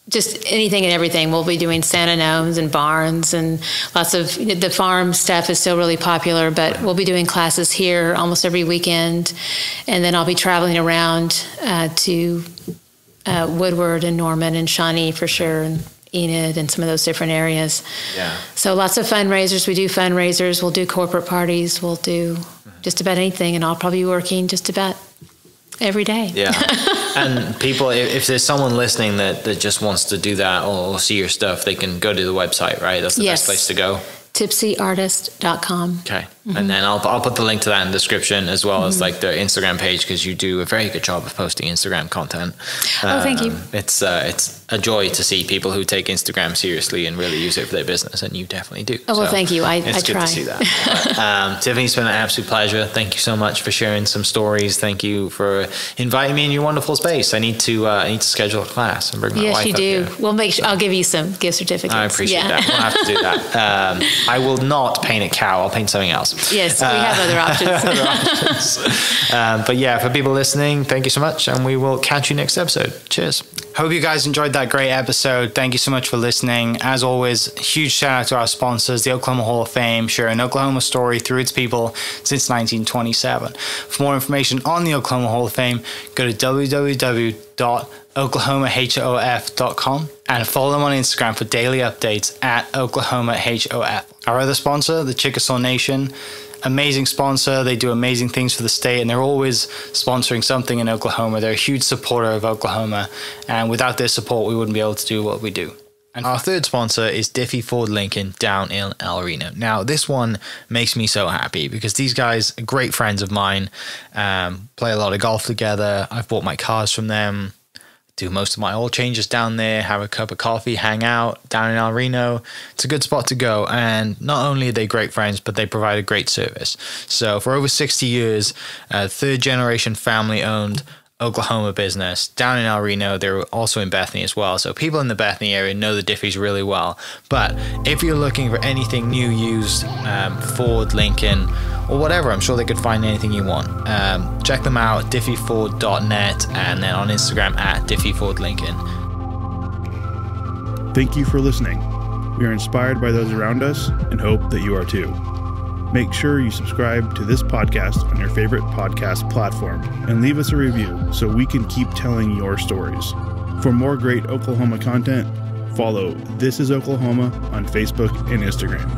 just anything and everything. We'll be doing Santa gnomes and barns, and lots of the farm stuff is still really popular, but we'll be doing classes here almost every weekend. And then I'll be traveling around to Woodward and Norman and Shawnee for sure, and Enid and some of those different areas. Yeah. So lots of fundraisers. We do fundraisers. We'll do corporate parties. We'll do just about anything, and I'll probably be working just about every day. Yeah. And people, if there's someone listening that just wants to do that or see your stuff, they can go to the website, right? That's the best place to go. tipsyartist.com. Okay. And then I'll put the link to that in the description, as well as like their Instagram page, because you do a very good job of posting Instagram content. Thank you. It's a joy to see people who take Instagram seriously and really use it for their business, and you definitely do. Oh, well, thank you. I it's try. Good to see that. Tiffany, it's been an absolute pleasure. Thank you so much for sharing some stories. Thank you for inviting me in your wonderful space. I need to schedule a class and bring my wife up. Yes, you do. Here. We'll make sure. I'll give you some gift certificates. I appreciate that. We'll have to do that. I will not paint a cow. I'll paint something else. options. Yes, we have other options. Other options. But yeah, for people listening, thank you so much, and we will catch you next episode. Cheers. Hope you guys enjoyed that great episode. Thank you so much for listening. As always, huge shout out to our sponsors, the Oklahoma Hall of Fame, sharing Oklahoma story through its people since 1927. For more information on the Oklahoma Hall of Fame, go to www.oklahomahof.com and follow them on Instagram for daily updates at oklahomahof. Our other sponsor, the Chickasaw Nation, amazing sponsor. They do amazing things for the state, and they're always sponsoring something in Oklahoma. They're a huge supporter of Oklahoma, and without their support, we wouldn't be able to do what we do. And our third sponsor is Diffie Ford Lincoln down in El Reno. Now, this one makes me so happy because these guys are great friends of mine, play a lot of golf together. I've bought my cars from them, do most of my oil changes down there, have a cup of coffee, hang out down in El Reno. It's a good spot to go. And not only are they great friends, but they provide a great service. So for over 60 years, third generation family owned Oklahoma business down in El Reno. They're also in Bethany as well. So people in the Bethany area know the Diffies really well. But if you're looking for anything new, used, Ford, Lincoln, or whatever, I'm sure they could find anything you want. Check them out, diffieford.net, and then on Instagram at diffiefordlincoln. Thank you for listening. We are inspired by those around us and hope that you are too. Make sure you subscribe to this podcast on your favorite podcast platform and leave us a review so we can keep telling your stories. For more great Oklahoma content, follow This Is Oklahoma on Facebook and Instagram.